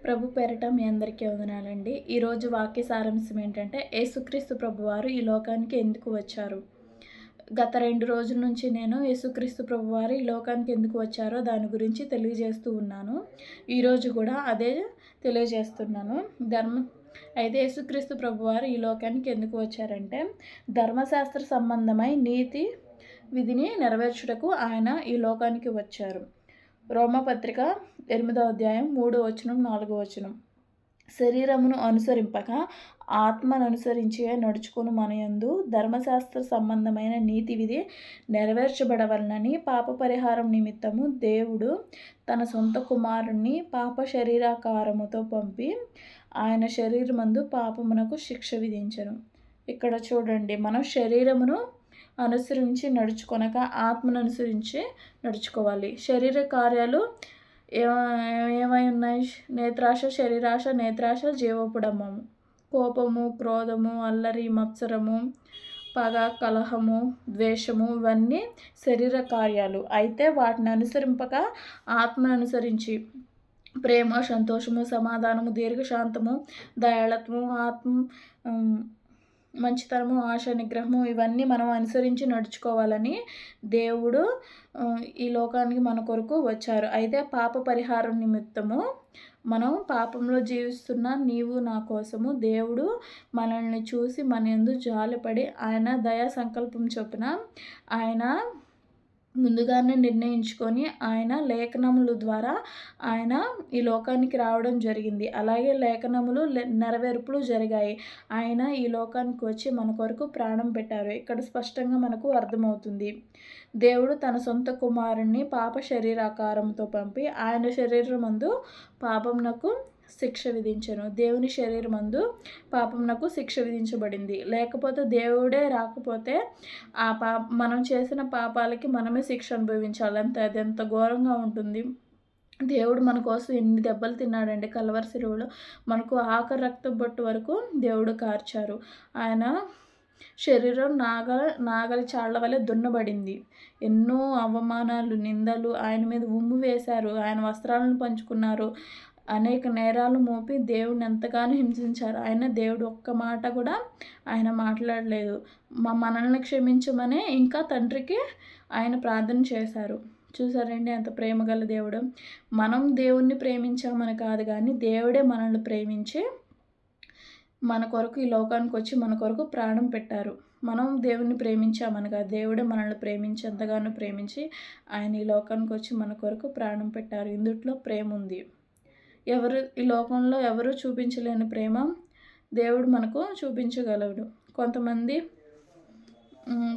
ప్రభు పేరట మీ అందరికీ వందనాలండి. ఈరోజు వాక్య సారాంశం ఏంటంటే, యేసుక్రీస్తు ప్రభువారు ఈ లోకానికి ఎందుకు వచ్చారు? గత 2 రోజుల నుంచి నేను యేసుక్రీస్తు ప్రభువారు ఈ లోకానికి ఎందుకు వచ్చారో దాని గురించి తెలియజేస్తూ ఉన్నాను. ఈరోజు కూడా అదే తెలియజేస్తున్నాను. అయితే యేసుక్రీస్తు ప్రభువారు ఈ లోకానికి ఎందుకు వచ్చారంటే, ధర్మశాస్త్ర సంబంధమై నీతి విధిని నెరవేర్చుటకు ఆయన ఈ లోకానికి వచ్చారు. రోమపత్రిక 8వ అధ్యాయం 3వ వచనం 4వ వచనం. శరీరమును అనుసరింపక ఆత్మను అనుసరించి నడుచుకుని మనయందు ధర్మశాస్త్ర సంబంధమైన నీతి విధి నెరవేర్చబడవలనని పాప పరిహారం నిమిత్తము దేవుడు తన సొంత కుమారుణ్ణి పాప శరీరాకారముతో పంపి ఆయన శరీరమందు పాపమునకు శిక్ష విధించెను. ఇక్కడ చూడండి, మనం శరీరమును అనుసరించి నడుచుకొనక ఆత్మను అనుసరించి నడుచుకోవాలి. శరీర కార్యాలు ఏమై ఉన్నాయి? నేత్రాశ, శరీరాశ, నేత్రాశ, జీవపుడమము, కోపము, క్రోధము, అల్లరి, మత్సరము, పగ, కలహము, ద్వేషము, ఇవన్నీ శరీర కార్యాలు. అయితే వాటిని అనుసరింపక ఆత్మను అనుసరించి ప్రేమ, సంతోషము, సమాధానము, దీర్ఘశాంతము, దయాళత్వము, మంచితనము, ఆశ నిగ్రహము, ఇవన్నీ మనం అనుసరించి నడుచుకోవాలని దేవుడు ఈ లోకానికి మన కొరకు వచ్చారు. అయితే పాప పరిహారం నిమిత్తము మనం పాపంలో జీవిస్తున్న నీవు నా కోసము దేవుడు మనల్ని చూసి మన యందు జాలిపడి ఆయన దయా సంకల్పం చొప్పున ఆయన ముందుగానే నిర్ణయించుకొని ఆయన లేఖనముల ద్వారా ఆయన ఈ లోకానికి రావడం జరిగింది. అలాగే లేఖనములు నెరవేర్పులు జరిగాయి. ఆయన ఈ లోకానికి వచ్చి మన కొరకు ప్రాణం పెట్టారు. ఇక్కడ స్పష్టంగా మనకు అర్థమవుతుంది. దేవుడు తన సొంత కుమారుణ్ణి పాప శరీరాకారంతో పంపి ఆయన శరీరమందు పాపమునకు శిక్ష విధించెను. దేవుని శరీరమందు పాపమునకు శిక్ష విధించబడింది. లేకపోతే దేవుడే రాకపోతే మనం చేసిన పాపాలకి మనమే శిక్ష అనుభవించాలి. అది ఎంత ఘోరంగా ఉంటుంది. దేవుడు మన కోసం ఎన్ని దెబ్బలు తిన్నాడండి కల్వరి శిలువలో. మనకు ఆఖరి రక్తం బొట్టు వరకు దేవుడు కార్చారు. ఆయన శరీరం నాగలి చాళ్ల వలె దున్నబడింది. ఎన్నో అవమానాలు, నిందలు ఆయన మీద ఉమ్ము వేశారు. ఆయన వస్త్రాలను పంచుకున్నారు. అనేక నేరాలు మోపి దేవుడిని ఎంతగానో హింసించారు. ఆయన దేవుడు ఒక్క మాట కూడా ఆయన మాట్లాడలేదు. మనల్ని క్షమించమని ఇంకా తండ్రికి ఆయన ప్రార్థన చేశారు. చూసారండి ఎంత ప్రేమగల దేవుడు. మనం దేవుణ్ణి ప్రేమించామని కాదు, కానీ దేవుడే మనల్ని ప్రేమించి మన కొరకు ఈ లోకానికి వచ్చి మన కొరకు ప్రాణం పెట్టారు. మనం దేవుణ్ణి ప్రేమించామని కాదు, దేవుడే మనల్ని ప్రేమించి ఎంతగానో ప్రేమించి ఆయన ఈ లోకానికి వచ్చి మన కొరకు ప్రాణం పెట్టారు. ఇందుట్లో ప్రేమ ఉంది. ఈ లోకంలో ఎవరు చూపించలేని ప్రేమ దేవుడు మనకు చూపించగలడు.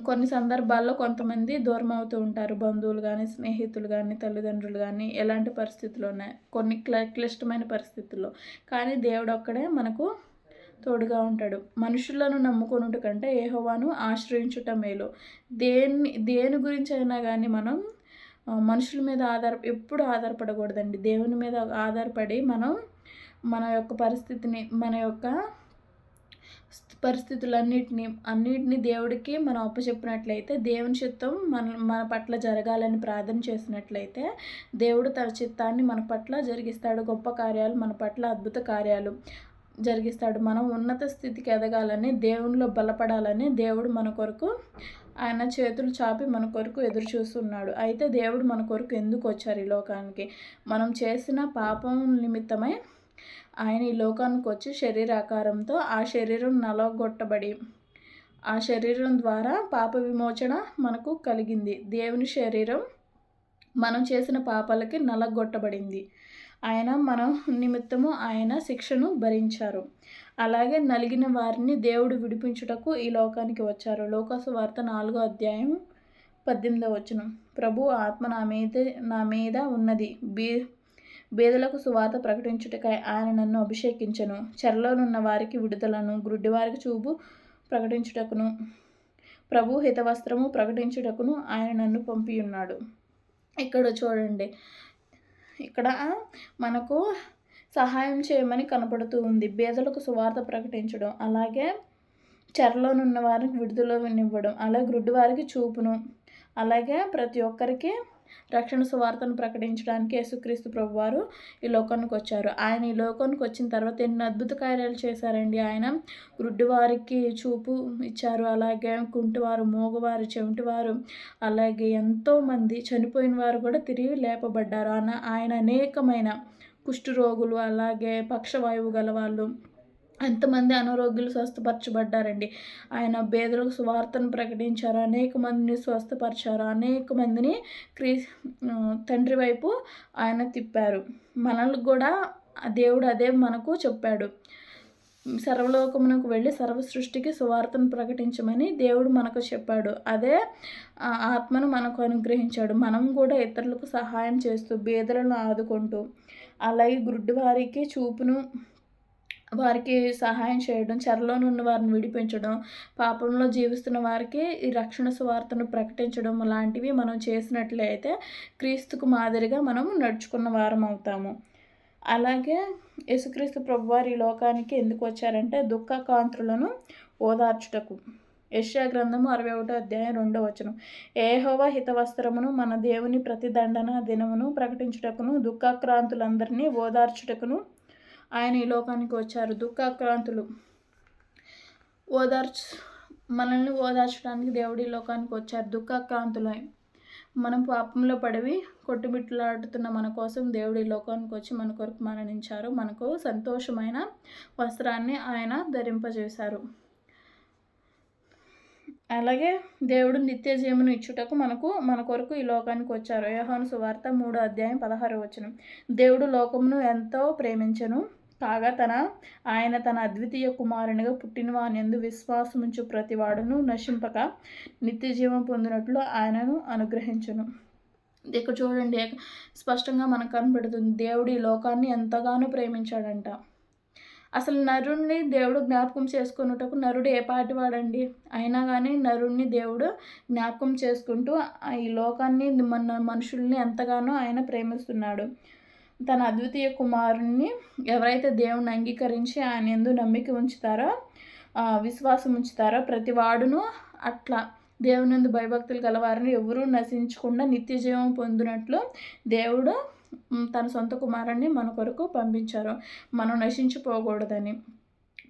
కొన్ని సందర్భాల్లో కొంతమంది దూరం అవుతూ ఉంటారు. బంధువులు కానీ, స్నేహితులు కానీ, తల్లిదండ్రులు కానీ, ఎలాంటి పరిస్థితుల్లో ఉన్నాయి, కొన్ని క్లిష్టమైన పరిస్థితుల్లో. కానీ దేవుడు ఒక్కడే మనకు తోడుగా ఉంటాడు. మనుషులను నమ్ముకొనుట కంటే యెహోవాను ఆశ్రయించుట మేలు. దేని గురించి అయినా కానీ మనం మనుషుల మీద ఎప్పుడు ఆధారపడకూడదండి. దేవుని మీద ఆధారపడి మనం మన యొక్క పరిస్థితులన్నిటినీ దేవుడికి మనం అప్పచెప్పినట్లయితే, దేవుని చిత్తం మన పట్ల జరగాలని ప్రార్థన చేసినట్లయితే దేవుడు తన చిత్తాన్ని మన పట్ల జరిగిస్తాడు. గొప్ప కార్యాలు మన పట్ల, అద్భుత కార్యాలు జరిగిస్తాడు. మనం ఉన్నత స్థితికి ఎదగాలని, దేవునిలో బలపడాలని దేవుడు మన కొరకు ఆయన చేతులు చాపి మన కొరకు ఎదురు చూస్తున్నాడు. అయితే దేవుడు మన కొరకు ఎందుకు వచ్చారు ఈ లోకానికి? మనం చేసిన పాపం నిమిత్తమై ఆయన ఈ లోకానికి వచ్చి శరీరాకారంతో ఆ శరీరం నలగొట్టబడి ఆ శరీరం ద్వారా పాప విమోచన మనకు కలిగింది. దేవుని శరీరం మనం చేసిన పాపాలకి నలగొట్టబడింది. ఆయన మన నిమిత్తము ఆయన శిక్షను భరించారు. అలాగే నలిగిన వారిని దేవుడు విడిపించుటకు ఈ లోకానికి వచ్చారు. లోకాసువార్త 4వ అధ్యాయం 18వ వచనం. ప్రభు ఆత్మ నా మీద ఉన్నది, బీదలకు సువార్త ప్రకటించుటకై ఆయన నన్ను అభిషేకించెను. చెరలోనున్న వారికి విడుదలను, గ్రుడ్డివారికి చూపు ప్రకటించుటకును, ప్రభు హితవస్త్రము ప్రకటించుటకును ఆయన నన్ను పంపి ఉన్నాడు. ఇక్కడ చూడండి, ఇక్కడ మనకు సహాయం చేయమని కనపడుతూ ఉంది. బీదలకు సువార్త ప్రకటించడం, అలాగే చెరలోనున్న వారికి విడుదలనివ్వడం, అలాగే గ్రుడ్డి వారికి చూపును, అలాగే ప్రతి ఒక్కరికి రక్షణ సువార్తను ప్రకటించడానికి యేసుక్రీస్తు ప్రభువారు ఈ లోకానికి వచ్చారు. ఆయన ఈ లోకానికి వచ్చిన తర్వాత ఎన్ని అద్భుత కార్యాలు చేశారండి. ఆయన గుడ్డివారికి చూపు ఇచ్చారు, అలాగే కుంటివారు, మూగవారు, చెవిటివారు, అలాగే ఎంతోమంది చనిపోయిన వారు కూడా తిరిగి లేపబడ్డారు. ఆయన అనేకమైన కుష్ఠరోగులు, అలాగే పక్షవాయువు గలవాళ్ళు, ఎంతమంది అనారోగ్యులు స్వస్థపరచబడ్డారండి. ఆయన పేదలకు సువార్తను ప్రకటించారు, అనేక మందిని స్వస్థపరిచారు, అనేక మందిని తండ్రి వైపు ఆయన తిప్పారు. మనల్ని కూడా దేవుడు అదే మనకు చెప్పాడు. సర్వలోకమునకు వెళ్ళి సర్వ సృష్టికి సువార్తను ప్రకటించమని దేవుడు మనకు చెప్పాడు. అదే ఆత్మను మనకు అనుగ్రహించాడు. మనం కూడా ఇతరులకు సహాయం చేస్తూ, బీదలను ఆదుకుంటూ, అలాగే గుడ్డివారికి చూపును, వారికి సహాయం చేయడం, చెరలో ఉన్న వారిని విడిపించడం, పాపంలో జీవిస్తున్న వారికి ఈ రక్షణ సువార్తను ప్రకటించడం లాంటివి మనం చేసినట్లయితే క్రీస్తుకు మాదిరిగా మనం నడుచుకున్న వారం అవుతాము. అలాగే యేసుక్రీస్తు ప్రభువారు ఈ లోకానికి ఎందుకు వచ్చారంటే దుఃఖకాంతులను ఓదార్చుటకు. యెషయా గ్రంథము 61 అధ్యాయం 2వ వచనం. యెహోవా హితవస్త్రమును మన దేవుని ప్రతిదండన దినమును ప్రకటించుటకును దుఃఖాక్రాంతులందరినీ ఓదార్చుటకును ఆయన ఈ లోకానికి వచ్చారు. దుఃఖాక్రాంతులు మనల్ని ఓదార్చడానికి దేవుడు ఈ లోకానికి వచ్చారు. దుఃఖాక్రాంతులై మనం పాపంలో పడివి కొట్టుమిట్లాడుతున్న మన కోసం దేవుడు ఈ లోకానికి వచ్చి మన కొరకు మరణించారు. మనకు సంతోషమైన వస్త్రాన్ని ఆయన ధరింపజేశారు. అలాగే దేవుడు నిత్య జీవమును ఇచ్చుటకు మన కొరకు ఈ లోకానికి వచ్చారు. యోహాను సువార్త 3వ అధ్యాయం 16వ వచనం. దేవుడు లోకమును ఎంతో ప్రేమించెను కాగా ఆయన తన అద్వితీయ కుమారునిగా పుట్టినవానియందు విశ్వాసముంచు ప్రతివాడును నశింపక నిత్య జీవం పొందినట్లు ఆయనను అనుగ్రహించును. ఇక్కడ చూడండి, స్పష్టంగా మనకు కనబడుతుంది దేవుడు ఈ లోకాన్ని ఎంతగానో ప్రేమించాడంట. అసలు నరుణ్ణి దేవుడు జ్ఞాపకం చేసుకున్నటకు నరుడు ఏ పాటివాడండి? అయినా కానీ నరుణ్ణి దేవుడు జ్ఞాపకం చేసుకుంటూ ఈ లోకాన్ని, మనుషుల్ని ఎంతగానో ఆయన ప్రేమిస్తున్నాడు. తన అద్వితీయ కుమారుణ్ణి ఎవరైతే దేవుణ్ణి అంగీకరించి ఆయన యందు నమ్మిక ఉంచుతారో, విశ్వాసం ఉంచుతారో ప్రతి వాడును అట్లా దేవుని యందు భయభక్తులు గలవారిని ఎవరూ నశించకుండా నిత్య జీవం పొందినట్లు దేవుడు తన సొంత కుమారుణ్ణి మన కొరకు పంపించారు. మనం నశించిపోకూడదని,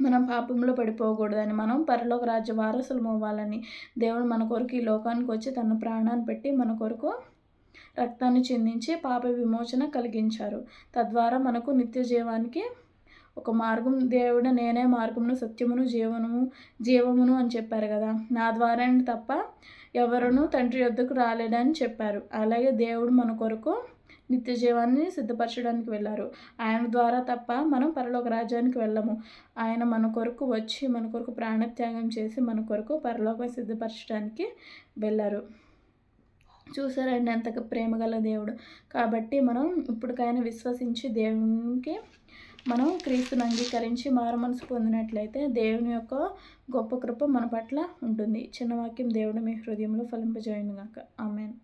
మనం పాపంలో పడిపోకూడదని, మనం పరలోక రాజ్య వారసులం అవ్వాలని దేవుడు మన కొరకు ఈ లోకానికి వచ్చి తన ప్రాణాన్ని పెట్టి మన కొరకు రక్తాన్ని చిందించి పాప విమోచన కలిగించారు. తద్వారా మనకు నిత్య జీవానికి ఒక మార్గం, దేవుడు నేనే మార్గమును, సత్యమును, జీవమును అని చెప్పారు కదా. నా ద్వారా తప్ప ఎవరునూ తండ్రి యొద్దకు రాలేడని చెప్పారు. అలాగే దేవుడు మన కొరకు నిత్య జీవాన్ని సిద్ధపరచడానికి వెళ్ళారు. ఆయన ద్వారా తప్ప మనం పరలోక రాజ్యానికి వెళ్ళము. ఆయన మన కొరకు వచ్చి మన కొరకు ప్రాణత్యాగం చేసి మన కొరకు పరలోకం సిద్ధపరచడానికి వెళ్ళారు. చూసారండి ఎంత ప్రేమగల దేవుడు. కాబట్టి మనం ఇప్పటికైనా విశ్వసించి దేవునికి మనం క్రీస్తుని అంగీకరించి మారుమనసు పొందినట్లయితే దేవుని యొక్క గొప్ప కృప మన పట్ల ఉంటుంది. చిన్న వాక్యం దేవుడు మీ హృదయంలో ఫలింపజేయునుగాక. ఆమేన్.